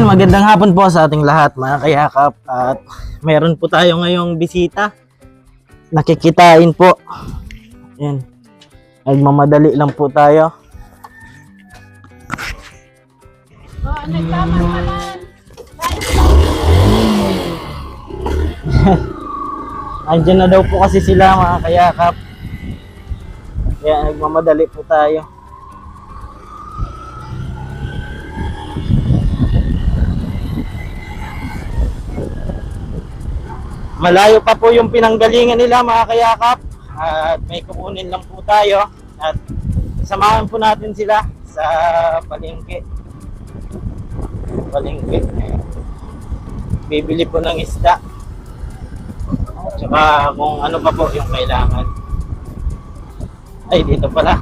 magandang hapon po sa ating lahat mga kayakap at meron po tayo ngayong bisita. Nakikitain po. Ayan. Nagmamadali lang po tayo. Andiyan na daw po kasi sila mga kayakap. Kaya nagmamadali po tayo. Malayo pa po yung pinanggalingan nila mga kayakap at may kukunin lang po tayo at samahan po natin sila sa palengke. Bibili po ng isda tsaka kung ano pa po yung kailangan. Ay, dito pala.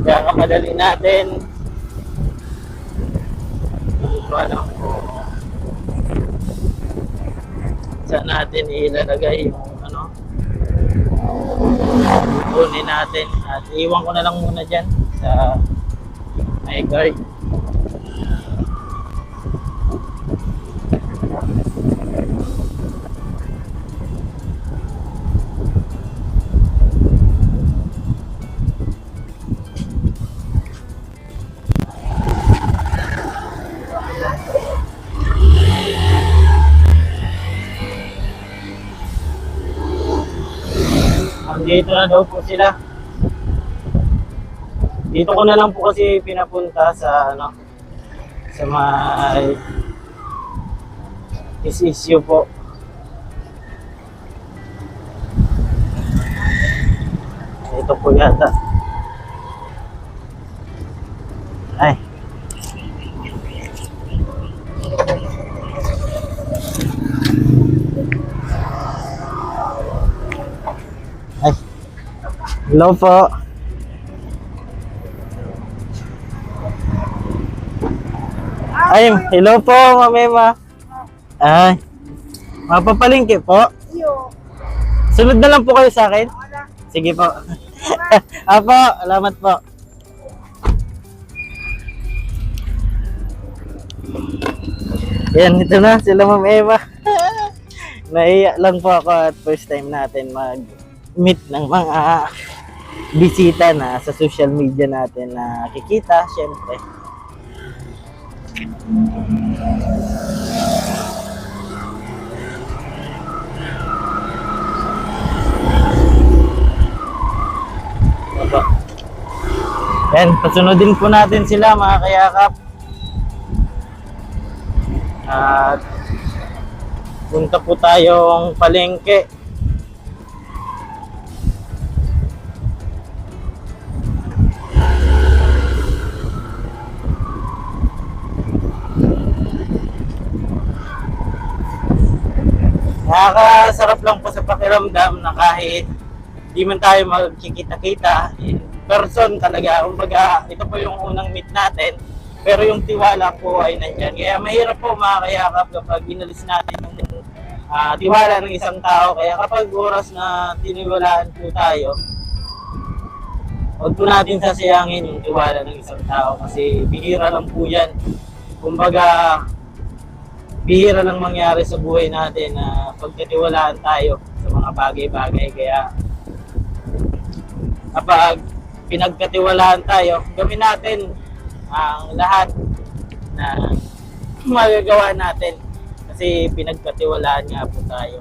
Kaya kamadali natin dito ano, saan natin ilalagay yung ano, kunin natin at iwan ko na lang muna dyan sa my guard. Dito na daw po sila. Dito ko na lang po kasi pinapunta sa ano, sa may issue po. Ito po yata. Ay. Hello po. Ay, hello po, Mama. Ay, mapapalingki po. Sunod na lang po kayo sa akin. Sige po. Apo, salamat po. Yan, ito na sila Ma'am Eva. Naiiyak lang po ako at first time natin mag-meet ng mga bisita na sa social media natin na nakikita, syempre. Yan, pasunodin po natin sila mga kayakap. At punta po tayong palengke. Nakakasarap lang po sa pakiramdam na kahit di man tayo magkikita-kita, in person talaga. Kumbaga, ito po yung unang meet natin, pero yung tiwala po ay nandyan. Kaya mahirap po mga kayakap kapag inalis natin yung tiwala ng isang tao. Kaya kapag oras na tiniwalaan po tayo, huwag po natin sasayangin yung tiwala ng isang tao kasi bihira lang po yan. Kumbaga, bihira lang mangyari sa buhay natin na pagkatiwalaan tayo sa mga bagay-bagay. Kaya kapag pinagkatiwalaan tayo, gawin natin ang lahat na magagawa natin kasi pinagkatiwalaan nga po tayo.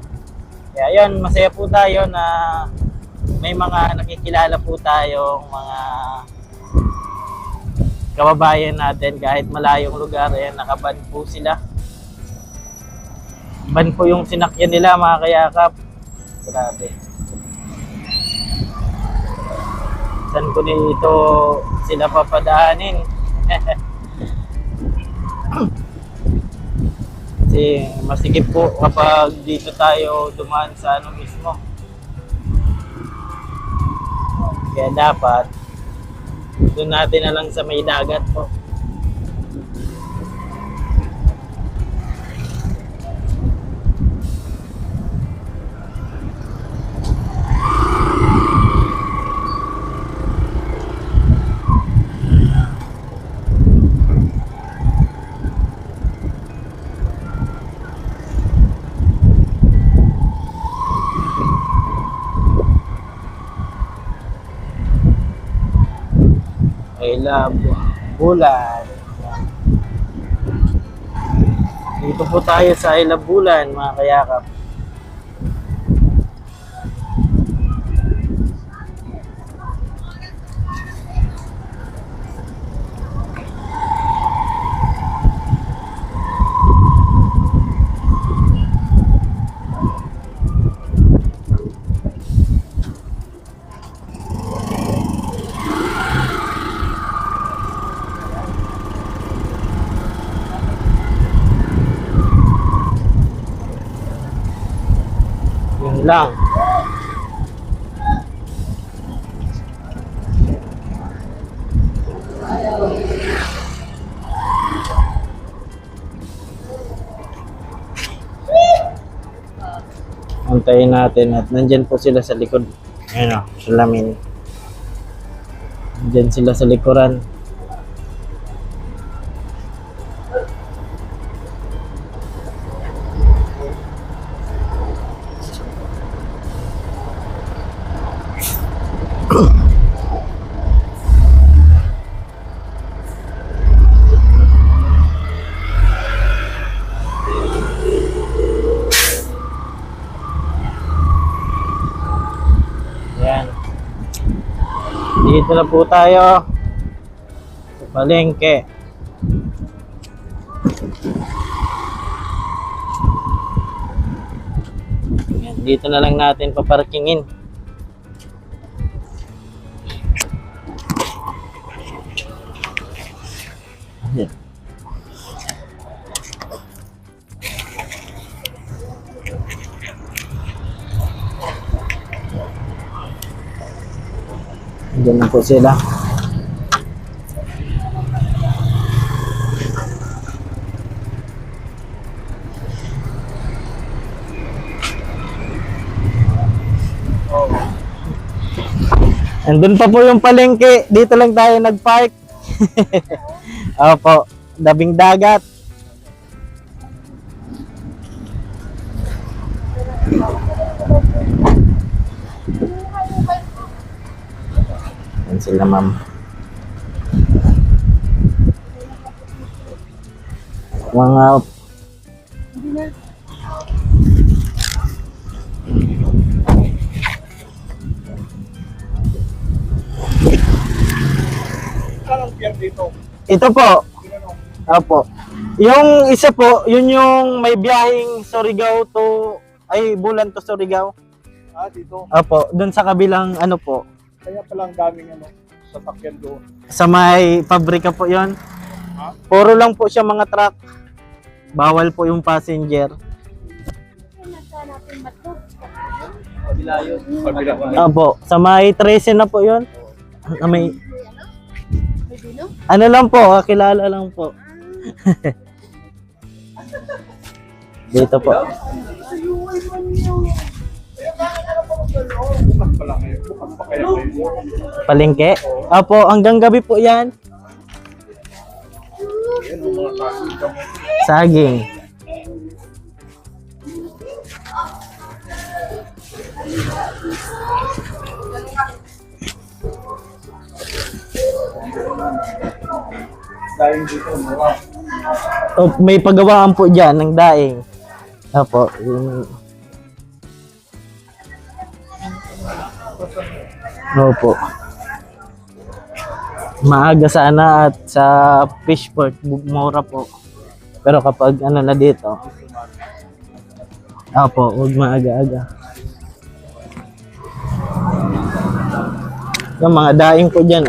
Kaya yun, masaya po tayo na may mga nakikilala po tayong mga kababayan natin kahit malayong lugar. Ayan, nakaban po sila. Ban po yung sinakyan nila mga kayakap. Grabe. Saan ko dito sila papadaanin? Kasi masikip po kapag dito tayo dumaan sa ano mismo. Kaya dapat doon natin na lang sa may dagat po. Isla Bulan. Dito po tayo sa Isla Bulan, mga kayakap. Yun lang. Antayin natin at nandyan po sila sa likod. Ayun o, salamin. Nandyan sila sa likuran. Yan. Dito na po tayo sa palengke. Yan. Dito na lang natin paparkingin. Yan. Diyan na po sila. Andun pa po yung palengke. Dito lang tayo nag-park. Opo, Dabing Dagat. Yan sila, ma'am. Mga ito po. Opo. Yung isa po, yun yung may biyaheng Surigao to Bulan to Surigao. Ah, dito. Opo, doon sa kabilang ano po. Kaya palang daming sa takyan doon. Sa may pabrika po 'yon. Ha? Puro lang po siya mga truck. Bawal po yung passenger. Opo, sa may 13 na po 'yon. May ano lang po, kilala lang po. Dito po. Bukas pala kayo. Bukas pa kaya kayo. Palengke? Opo, hanggang gabi po 'yan. Ayan ang mga kaso. Saging. Dahil dito, mga Oh, may paggawaan po diyan ng daing. Opo, yung Opo. Maaga sana at sa Fishport, mura po. Pero kapag ano na dito, opo, huwag maaga-aga. Yung mga daing po dyan.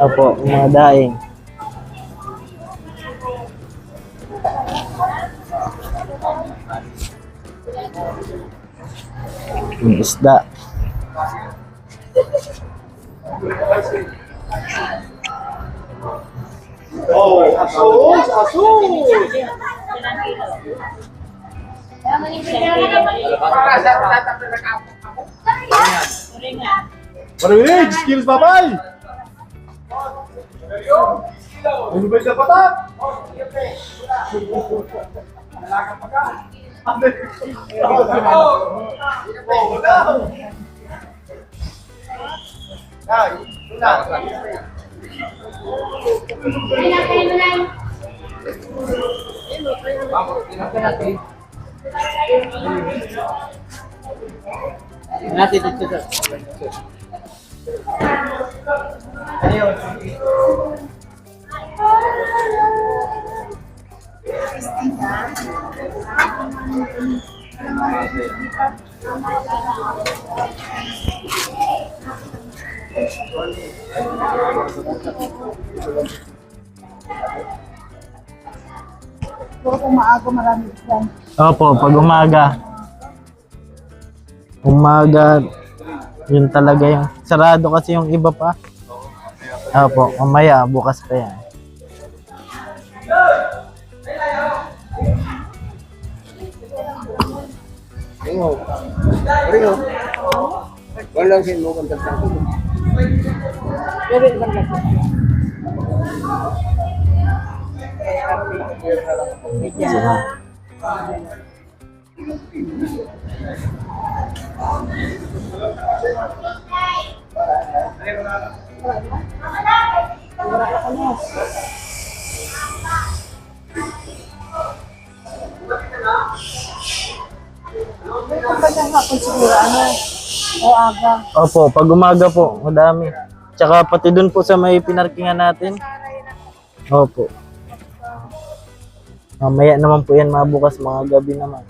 Opo, mga daing. Yung isda. oh, asos! Asos! Marinig! Skills babay! Ano ba yung patak? Natin dito sir. Puro kung maaga marami yan. Opo, pag umaga. Umaga, yun talaga yung sarado kasi yung iba pa. Opo, mamaya, bukas pa yan. Walang sin mo kung tatang. Pero ibang lagi. Sila. Kapag ang hapon siguro, o aga. Opo, pag umaga po, madami. Tsaka pati dun po sa may pinarkingan natin. Opo. Mamaya naman po yan mabukas, mga gabi naman.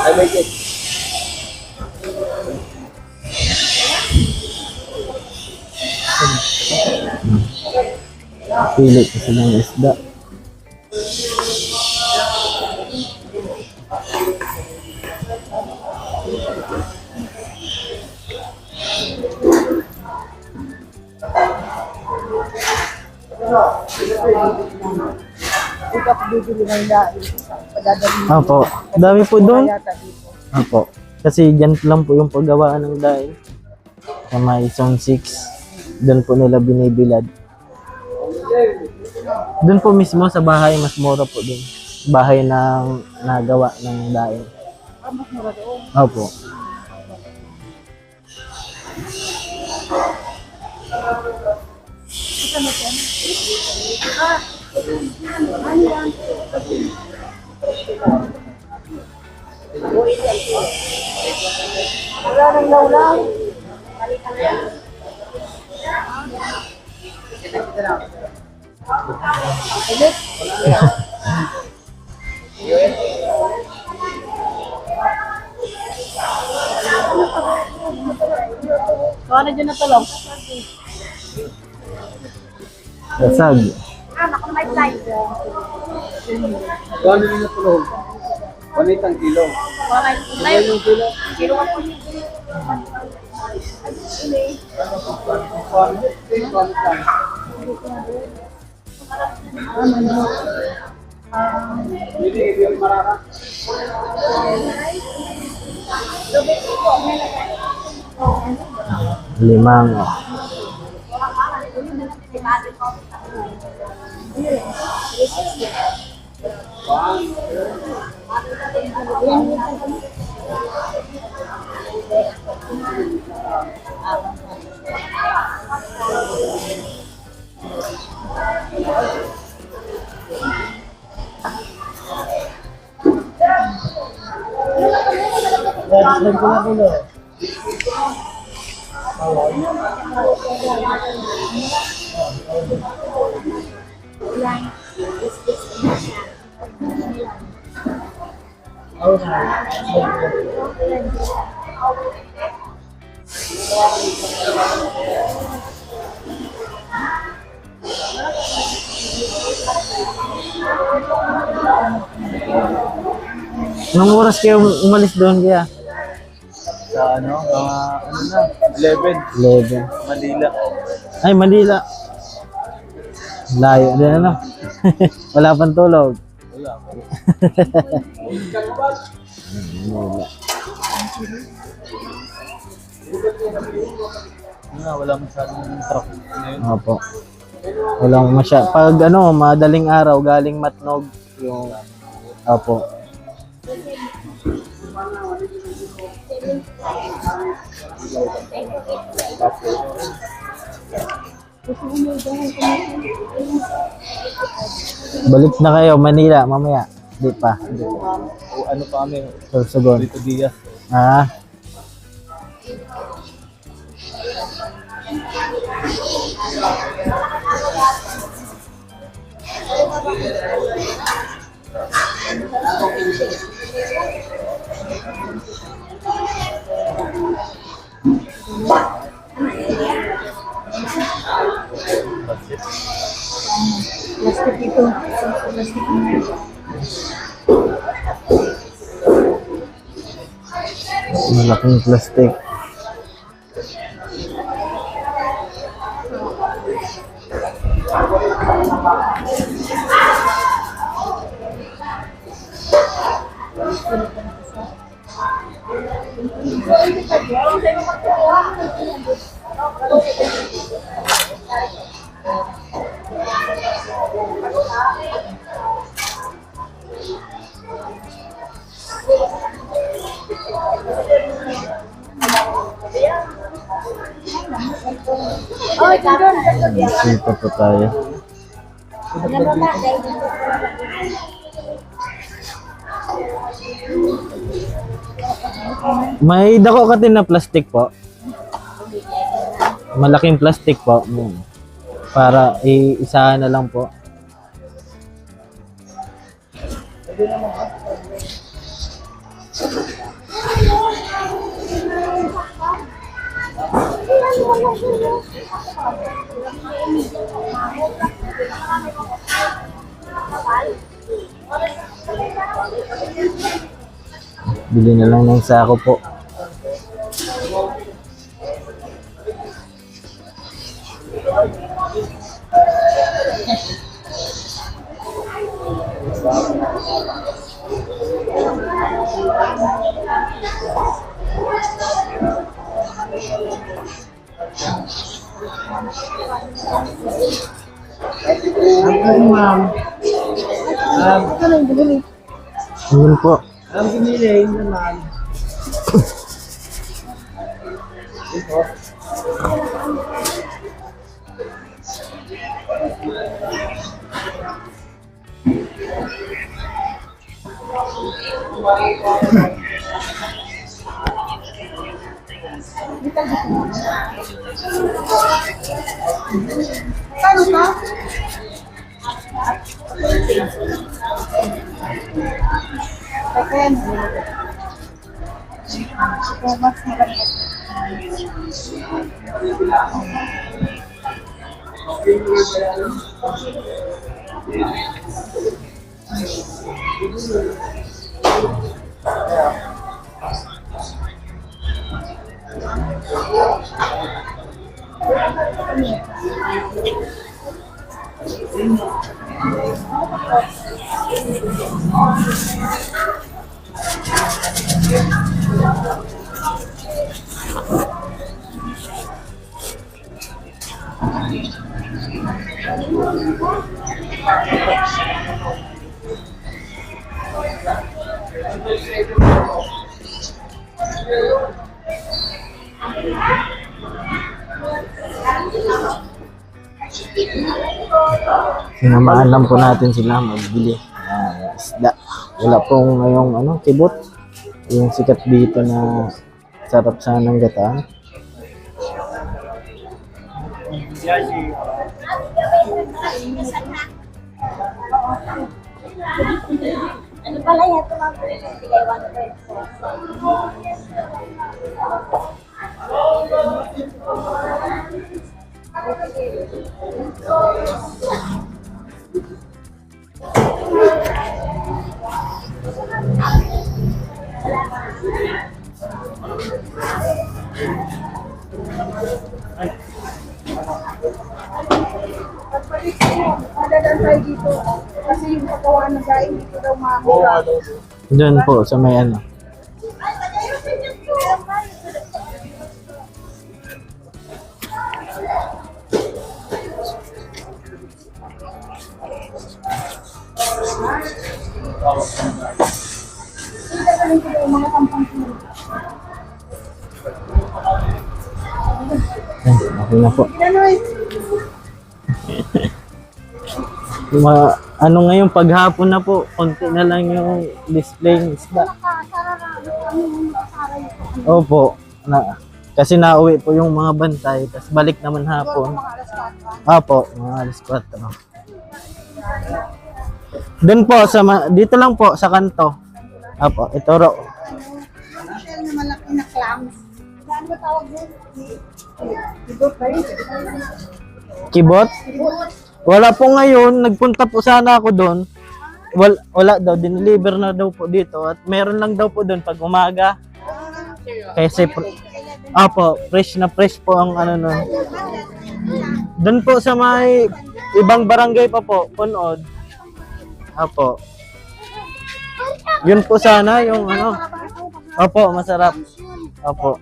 I make it. Pili kasi ng isda. Ikaw bibili ng dahil. Padadali. Opo, dami po dun. Yata dito. Opo, kasi dyan lang po yung paggawaan ng dahil. Sa may zone 6, doon po nila binibilad. Doon po mismo sa bahay, mas mura po din. Bahay ng nagawa ng dahil. Mas mura doon. Opo. Wala nang lawlaw. Ano dyan na talong? Basag. Kano din na tulong? 1.8 kilo. Limang. Anong oras kayo umalis doon kaya? Sa ano? Ano na? 11. 11. Manila. Ay, Manila. Layo din ano. Wala pang tulog. Wala. Wala masyadong truck ngayon. Opo. Walang pag ano, madaling araw, galing Matnog, yung, opo. Balik na kayo, Manila, mamaya. Di pa. O ano pa kami, Sorsogon. Rito Diaz. Ah, Plastic ito. Plastic ito. malaking plastic. Dito po tayo. May dako ka din na plastic po. Malaking plastic po. Para iisahan na lang po. Bili na lang ng sako po. Ma'am. Ito na yung bumili. Ayun po. Ang bumili naman. Kano ka? Second. Mas maganda. Sinamaan lang po natin sila magbili ng isda. Wala pong ngayong kibot. Yung sikat dito na sarap sanang gataan. Ano pala yan? Ito mga bigay 1 peso. yung pagkawa ng dahil hindi ko daw Oo, mamura. ano. Doon po sa may ano. Dadalhin ko daw yung mga tampang sila. Ay, okay na po. Gano'n Ano ngayon, paghapon na po, konti na lang yung display ng isda. Opo. Kasi nauwi po yung mga bantay, tapos balik naman hapon. Opo, mga alas 4. Doon po, dito lang po, sa kanto. Opo, ito ro. shell na malaki na clams. Saan ba tawag doon? Ibot ba yun? Kibot? Wala po ngayon, nagpunta po sana ako doon. Wala daw, dineliver na daw po dito. At meron lang daw po doon pag umaga. Kasi, opo, fresh na fresh po ang ano nun. Doon po sa may ibang barangay pa po, Punod. Opo. Yun po sana yung ano. Opo, masarap. Opo.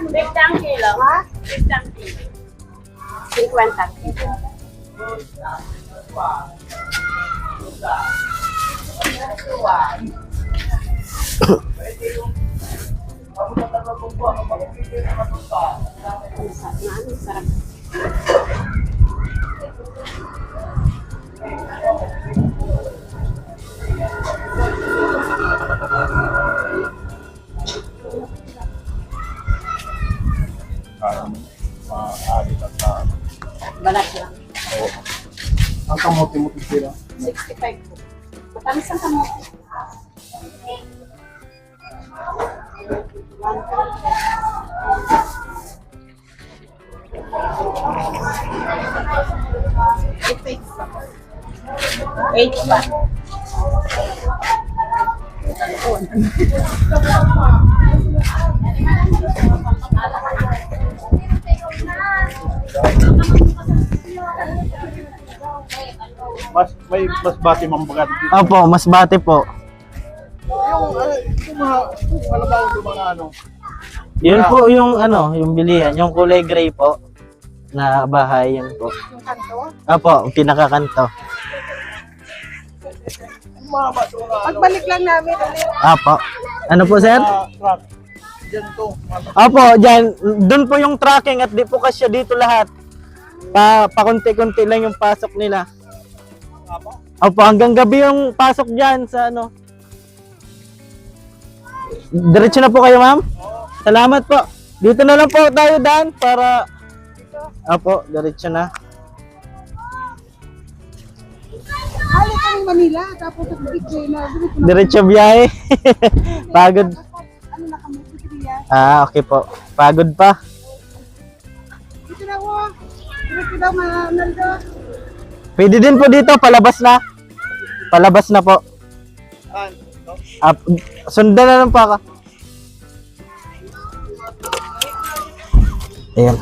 Bigtang kilo. Ha? Bigtang kilo. 50 kilo. Balat lang. Ang kamote mo titira. 65 po. Matamis ang kamote. Eight pa. Mas bati mambagat. Opo, mas bate po. Yung halabaw yung mga ano. Yun po yung ano, yung bilihan, yung kulay gray po na bahay, yun po. Yung kanto. Opo, pinakakanto. Mama to nga. Pagbalik lang namin ulit. Opo. Ano po, sir? Truck. Diyan to. Opo, dyan. Doon po yung tracking at di po kasya dito lahat. Pakunti-kunti lang yung pasok nila. Opo, hanggang gabi yung pasok dyan sa ano. Diretso na po kayo, ma'am? Salamat po. Dito na lang po tayo, Dan, para... Opo, diretso na. Halik kami Manila, tapos sa bigay na. Diretso biyahe. Pagod. Ano na kami, Pilipinas. Okay po. Pagod pa. Dito na ako. Dito daw, Naldo. Pwede din po dito, palabas na. Palabas na po. Sundan na lang pa ka. Ayan.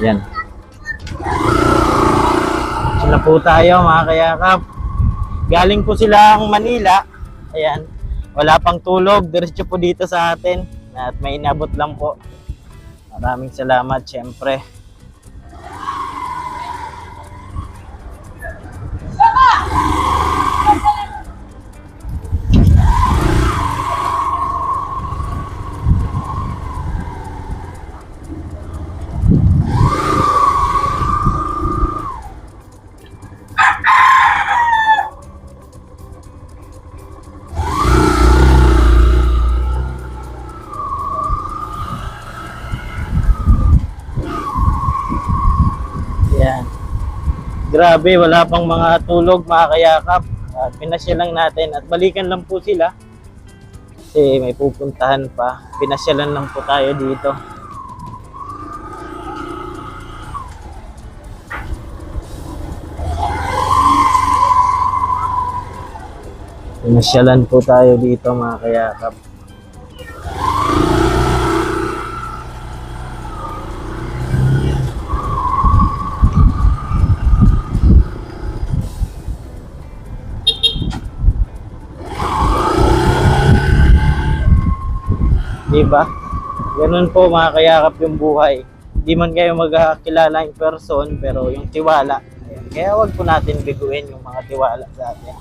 Ayan. Sila po tayo mga kayakap. Galing po silang Manila. Ayan. Wala pang tulog. Diretso po dito sa atin. At may inabot lang po. Maraming salamat syempre. Grabe, wala pang mga tulog, mga kayakap. Pinasya lang natin at balikan lang po sila. Kasi may pupuntahan pa. Pinasyalan lang po tayo dito. Pinasyalan po tayo dito, mga kayakap. Diba? Ganun po, mga kayakap, yung buhay. Di man kayo magkakilala in person, pero yung tiwala. Ayan. Kaya wag po natin biguin yung mga tiwala sa atin.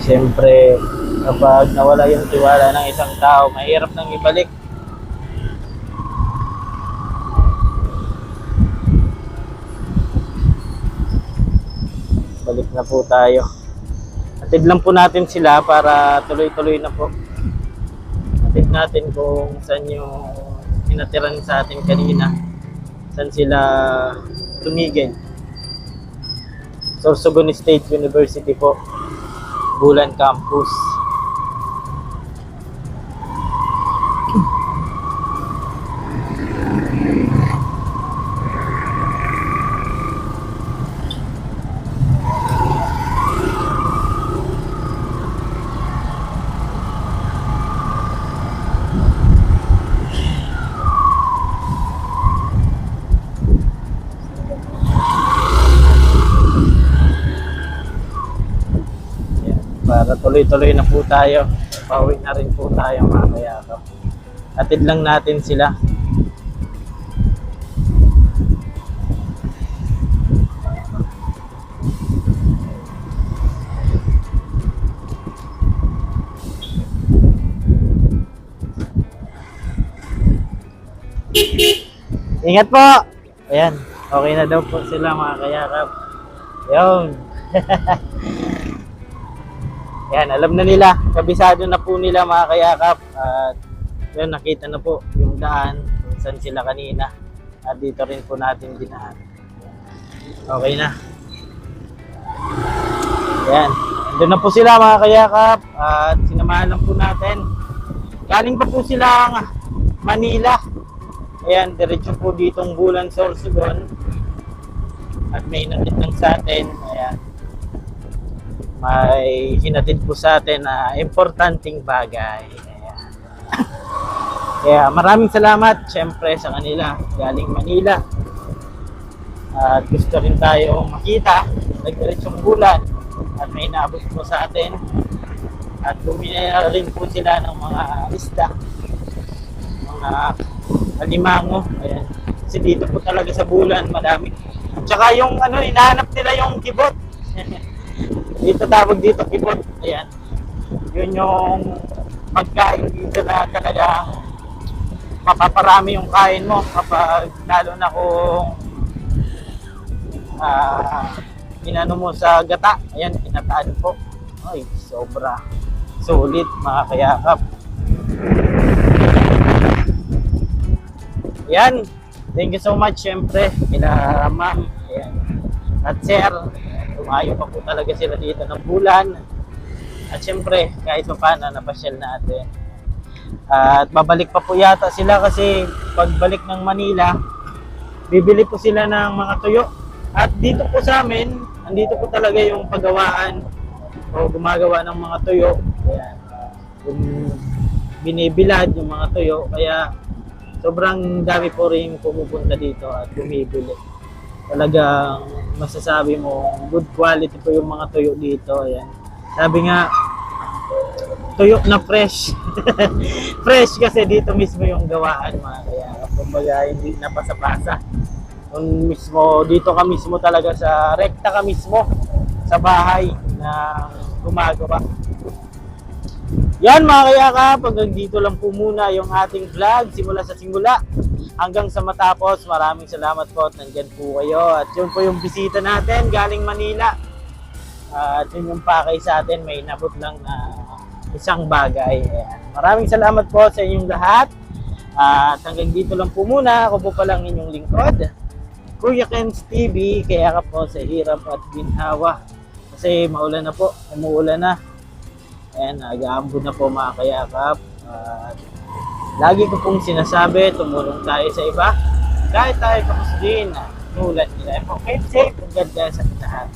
Siyempre, kapag nawala yung tiwala ng isang tao, mahirap nang ibalik. Balik na po tayo. Atid lang po natin sila para tuloy-tuloy na po. Atid natin kung saan yung pinatiran sa atin kanina. Saan sila tumigil. Sorsogon State University po. Bulan Campus. Para tuloy-tuloy na po tayo. Pauwi na rin po tayo, mga kayakap. Atid lang natin sila. Ingat po! Ayan, okay na daw po sila, mga kayakap. Yun. Yan, alam na nila, kabisado na po nila, mga kayakap. At yun, nakita na po yung daan kung saan sila kanina. At dito rin po natin dinaan. Okay na. Yan, andun na po sila, mga kayakap. At sinamahan lang po natin. Galing pa po silang Manila. Ayan, diretso po ditong Bulan, Sorsogon. At may hinatid lang sa atin. Ayan. May hinatid po sa atin na importanteng bagay. Ayan. Kaya maraming salamat syempre sa kanila. Galing Manila. At gusto rin tayo makita. Nagdiretsong Bulan. At may naabot po sa atin. At bumili rin po sila ng mga isda. Mga alimango. Ayan. Kasi dito po talaga sa Bulan, madami. Tsaka yung hinahanap nila yung kibot. Dito tawag dito kibot. Ayan. Yun yung pagkain dito na talaga mapaparami yung kain mo kapag lalo na kung inano mo sa gata. Ayan, pinataan po. Ay, sobra sulit, mga kayakap. Ayan. Thank you so much syempre kila ma'am. Ayan. At sir, tumayo pa po talaga sila dito ng Bulan. At syempre, kahit pa paano, napasyal natin. At babalik pa po yata sila kasi pagbalik ng Manila, bibili po sila ng mga tuyo. At dito po sa amin, andito po talaga yung paggawaan o gumagawa ng mga tuyo. Ayan. Yung binibilad yung mga tuyo. Kaya sobrang dami po rin pumupunta dito at bumibili. Talagang masasabi mo good quality po yung mga tuyo dito. Ayan. Sabi nga tuyo na fresh. Fresh kasi dito mismo yung gawaan, mga kaya kumbaga hindi napasa-pasa. Kung mismo dito ka mismo talaga sa rekta ka mismo sa bahay na gumagawa. Yan, mga kayakap, hanggang dito lang po muna yung ating vlog simula sa simula hanggang sa matapos. Maraming salamat po at nandyan po kayo. At yun po yung bisita natin galing Manila. At yun yung pakay sa atin, may nabot lang na isang bagay. Ayan. Maraming salamat po sa inyong lahat. At hanggang dito lang po muna. Ako po palang inyong lingkod, Kuya Ken's TV, kaya ka po sa hirap at ginhawa. Kasi maulan na po, umuulan na. Ayan, nag-aambon na po mga kayakap. At lagi ko pong sinasabi, tumulong tayo sa iba. Kahit tayo kapos din, tulad nila. Po, keep safe, ang ganda sa lahat.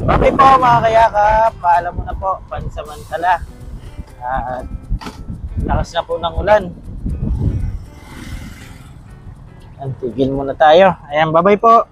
Bye po mga kayakap, paalam mo na po, pansamantala. At lakas na po ng ulan. Tigil muna tayo. Ayan, bye-bye po.